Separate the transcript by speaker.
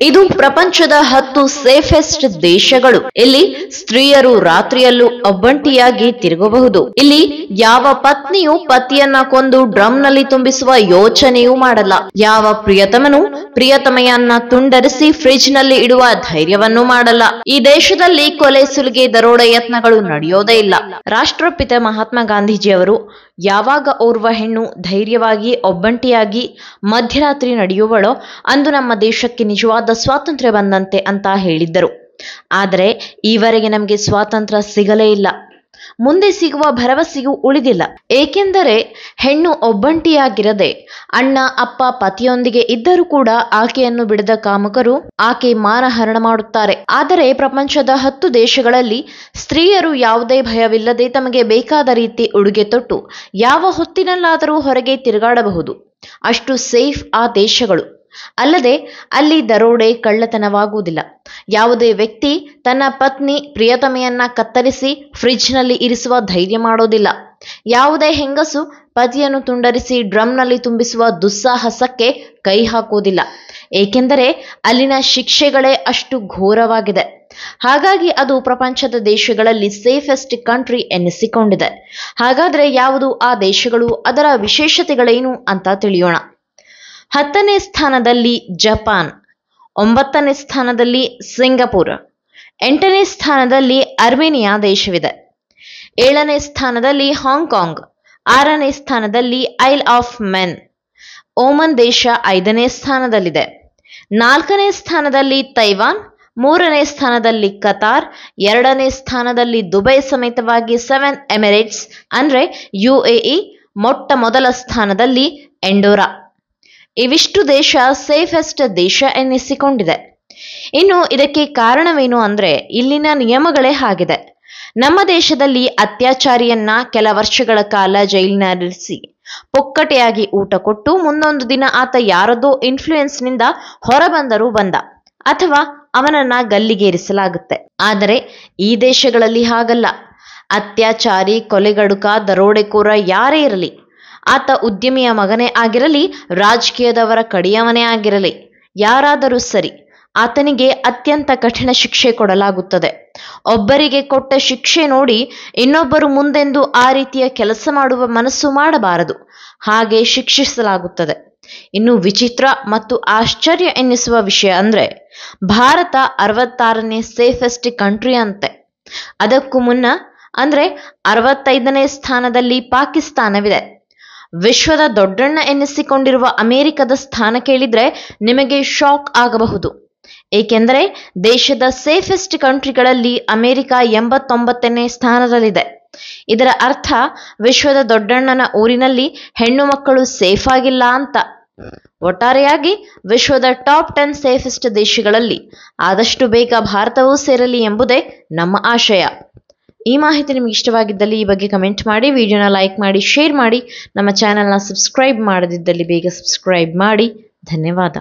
Speaker 1: ಇದು ಪ್ರಪಂಚದ 10 ಸೇಫೆಸ್ಟ್ ದೇಶಗಳು. ಇಲ್ಲಿ ಸ್ತ್ರೀಯರು ರಾತ್ರಿಯಲ್ಲೂ ಒಬ್ಬಂಟಿಯಾಗಿ ತಿರುಗಬಹುದು. ಇಲ್ಲಿ ಯಾವ ಪತ್ನಿಯು ಪತಿಯನ್ನ ಕೊಂದು ಡ್ರಮ್ನಲ್ಲಿ ತುಂಬಿಸುವ ಯೋಚನೆಯೂ ಮಾಡಲ್ಲ. ಯಾವ ಪ್ರಿಯತಮನು ಪ್ರಿಯತಮೆಯನ್ನ ತುಂಡರಿಸಿ ಫ್ರಿಡ್ಜ್ ನಲ್ಲಿ ಇಡುವ ಧೈರ್ಯವನ್ನೂ ಮಾಡಲ್ಲ. ಈ ದೇಶದಲ್ಲಿ ಕೊಲೆ, ಸುಲಿಗೆ, ದರೋಡೆ ಯತ್ನಗಳು ನಡೆಯೋದೇ ಇಲ್ಲ. ರಾಷ್ಟ್ರಪಿತ ಮಹಾತ್ಮ ಗಾಂಧೀಜಿಯವರು ಯಾವಾಗ ಓರ್ವ ಹೆಣ್ಣು ಧೈರ್ಯವಾಗಿ ಒಬ್ಬಂಟಿಯಾಗಿ ಮಧ್ಯರಾತ್ರಿ ನಡೆಯುವಳೋ ಅಂದು ನಮ್ಮ ದೇಶಕ್ಕೆ ನಿಜವಾದ ಸ್ವಾತಂತ್ರ್ಯ ಬಂದಂತೆ ಅಂತ ಹೇಳಿದ್ದರು. ಆದರೆ ಈವರೆಗೆ ನಮಗೆ ಸ್ವಾತಂತ್ರ್ಯ ಸಿಗಲೇ ಇಲ್ಲ. ಮುಂದೆ ಸಿಗುವ ಭರವಸೆಯೂ ಉಳಿದಿಲ್ಲ. ಏಕೆಂದರೆ ಹೆಣ್ಣು ಒಬ್ಬಂಟಿಯಾಗಿರದೆ ಅಣ್ಣ ಅಪ್ಪ ಪತಿಯೊಂದಿಗೆ ಇದ್ದರೂ ಕೂಡ ಆಕೆಯನ್ನು ಬಿಡದ ಕಾಮಕರು ಆಕೆ ಮಾನಹರಣ ಮಾಡುತ್ತಾರೆ. ಆದರೆ ಪ್ರಪಂಚದ 10 ದೇಶಗಳಲ್ಲಿ ಸ್ತ್ರೀಯರು ಯಾವುದೇ ಭಯವಿಲ್ಲದೆ ತಮಗೆ ಬೇಕಾದ ರೀತಿ ಉಡುಗೆ ತೊಟ್ಟು ಯಾವ ಹೊತ್ತಿನಲ್ಲಾದರೂ ಹೊರಗೆ ತಿರುಗಾಡಬಹುದು. ಅಷ್ಟು ಸೇಫ್ ಆ ದೇಶಗಳು. ಅಲ್ಲದೆ ಅಲ್ಲಿ ದರೋಡೆ, ಕಳ್ಳತನವಾಗುವುದಿಲ್ಲ. ಯಾವುದೇ ವ್ಯಕ್ತಿ ತನ್ನ ಪತ್ನಿ ಪ್ರಿಯತಮೆಯನ್ನ ಕತ್ತರಿಸಿ ಫ್ರಿಡ್ಜ್ನಲ್ಲಿ ಇರಿಸುವ ಧೈರ್ಯ ಮಾಡೋದಿಲ್ಲ. ಯಾವುದೇ ಹೆಂಗಸು ಪತಿಯನ್ನು ತುಂಡರಿಸಿ ಡ್ರಮ್ನಲ್ಲಿ ತುಂಬಿಸುವ ದುಸ್ಸಾಹಸಕ್ಕೆ ಕೈ ಹಾಕುವುದಿಲ್ಲ. ಏಕೆಂದರೆ ಅಲ್ಲಿನ ಶಿಕ್ಷೆಗಳೇ ಅಷ್ಟು ಘೋರವಾಗಿದೆ. ಹಾಗಾಗಿ ಅದು ಪ್ರಪಂಚದ ದೇಶಗಳಲ್ಲಿ ಸೇಫೆಸ್ಟ್ ಕಂಟ್ರಿ ಎನ್ನಿಸಿಕೊಂಡಿದೆ. ಹಾಗಾದ್ರೆ ಯಾವುದು ಆ ದೇಶಗಳು, ಅದರ ವಿಶೇಷತೆಗಳೇನು ಅಂತ ತಿಳಿಯೋಣ. 10ನೇ ಸ್ಥಾನದಲ್ಲಿ ಜಪಾನ್, 9ನೇ ಸ್ಥಾನದಲ್ಲಿ ಸಿಂಗಪುರ್, 8ನೇ ಸ್ಥಾನದಲ್ಲಿ ಅರ್ಮೇನಿಯಾ ದೇಶವಿದೆ, 7ನೇ ಸ್ಥಾನದಲ್ಲಿ ಹಾಂಗ್ಕಾಂಗ್, 6ನೇ ಸ್ಥಾನದಲ್ಲಿ ಐಲ್ ಆಫ್ ಮ್ಯಾನ್, ಓಮನ್ ದೇಶ 5ನೇ ಸ್ಥಾನದಲ್ಲಿದೆ, 4ನೇ ಸ್ಥಾನದಲ್ಲಿ ತೈವಾನ್, 3ನೇ ಸ್ಥಾನದಲ್ಲಿ ಕತಾರ್, 2ನೇ ಸ್ಥಾನದಲ್ಲಿ ದುಬೈ ಸಮೇತವಾಗಿ 7 ಎಮಿರೇಟ್ಸ್ ಅಂದ್ರೆ UAE, ಮೊಟ್ಟ ಮೊದಲ ಸ್ಥಾನದಲ್ಲಿ ಎಂಡೋರಾ. ಇವಿಷ್ಟು ದೇಶ ಸೇಫೆಸ್ಟ್ ದೇಶ ಎನ್ನಿಸಿಕೊಂಡಿದೆ. ಇನ್ನು ಇದಕ್ಕೆ ಕಾರಣವೇನು ಅಂದ್ರೆ ಇಲ್ಲಿನ ನಿಯಮಗಳೇ ಹಾಗಿದೆ. ನಮ್ಮ ದೇಶದಲ್ಲಿ ಅತ್ಯಾಚಾರಿಯನ್ನ ಕೆಲ ವರ್ಷಗಳ ಕಾಲ ಜೈಲಿನಲ್ಲಿರಿಸಿ ಪೊಕ್ಕಟೆಯಾಗಿ ಊಟ ಕೊಟ್ಟು ಮುಂದೊಂದು ದಿನ ಆತ ಯಾರದೋ ಇನ್ಫ್ಲೂಯೆನ್ಸ್ನಿಂದ ಹೊರಬಂದರೂ ಬಂದ ಅಥವಾ ಅವನನ್ನ ಗಲ್ಲಿಗೇರಿಸಲಾಗುತ್ತೆ. ಆದರೆ ಈ ದೇಶಗಳಲ್ಲಿ ಹಾಗಲ್ಲ. ಅತ್ಯಾಚಾರಿ, ಕೊಲೆಗಡುಕ, ದರೋಡೆಕೋರ ಯಾರೇ ಇರಲಿ, ಆತ ಉದ್ಯಮಿಯ ಮಗನೇ ಆಗಿರಲಿ, ರಾಜಕೀಯದವರ ಕಡಿಯವನೇ ಆಗಿರಲಿ, ಯಾರಾದರೂ ಸರಿ, ಆತನಿಗೆ ಅತ್ಯಂತ ಕಠಿಣ ಶಿಕ್ಷೆ ಕೊಡಲಾಗುತ್ತದೆ. ಒಬ್ಬರಿಗೆ ಕೊಟ್ಟ ಶಿಕ್ಷೆ ನೋಡಿ ಇನ್ನೊಬ್ಬರು ಮುಂದೆಂದು ಆ ರೀತಿಯ ಕೆಲಸ ಮಾಡುವ ಮನಸ್ಸು ಮಾಡಬಾರದು. ಹಾಗೆ ಶಿಕ್ಷಿಸಲಾಗುತ್ತದೆ. ಇನ್ನು ವಿಚಿತ್ರ ಮತ್ತು ಆಶ್ಚರ್ಯ ಎನ್ನಿಸುವ ವಿಷಯ ಅಂದ್ರೆ ಭಾರತ 66ನೇ ಸೇಫೆಸ್ಟ್ ಕಂಟ್ರಿ ಅಂತೆ. ಅದಕ್ಕೂ ಮುನ್ನ ಅಂದ್ರೆ 65ನೇ ಸ್ಥಾನದಲ್ಲಿ ಪಾಕಿಸ್ತಾನವಿದೆ. ವಿಶ್ವದ ದೊಡ್ಡಣ್ಣ ಎನ್ನಿಸಿಕೊಂಡಿರುವ ಅಮೆರಿಕದ ಸ್ಥಾನ ಕೇಳಿದ್ರೆ ನಿಮಗೆ ಶಾಕ್ ಆಗಬಹುದು. ಏಕೆಂದರೆ ದೇಶದ ಸೇಫೆಸ್ಟ್ ಕಂಟ್ರಿಗಳಲ್ಲಿ ಅಮೆರಿಕ 89ನೇ ಸ್ಥಾನದಲ್ಲಿದೆ. ಇದರ ಅರ್ಥ ವಿಶ್ವದ ದೊಡ್ಡಣ್ಣನ ಊರಿನಲ್ಲಿ ಹೆಣ್ಣು ಮಕ್ಕಳು ಸೇಫ್ ಆಗಿಲ್ಲ ಅಂತ. ಒಟ್ಟಾರೆಯಾಗಿ ವಿಶ್ವದ ಟಾಪ್ 10 ಸೇಫೆಸ್ಟ್ ದೇಶಗಳಲ್ಲಿ ಆದಷ್ಟು ಬೇಗ ಭಾರತವೂ ಸೇರಲಿ ಎಂಬುದೇ ನಮ್ಮ ಆಶಯ. ಈ ಮಾಹಿತಿ ನಿಮಗೆ ಇಷ್ಟವಾಗಿದ್ದಲ್ಲಿ ಈ ಬಗ್ಗೆ ಕಮೆಂಟ್ ಮಾಡಿ, ವಿಡಿಯೋನ ಲೈಕ್ ಮಾಡಿ, ಶೇರ್ ಮಾಡಿ. ನಮ್ಮ ಚಾನೆಲ್ನ ಸಬ್ಸ್ಕ್ರೈಬ್ ಮಾಡದಿದ್ದಲ್ಲಿ ಬೇಗ ಸಬ್ಸ್ಕ್ರೈಬ್ ಮಾಡಿ. ಧನ್ಯವಾದ.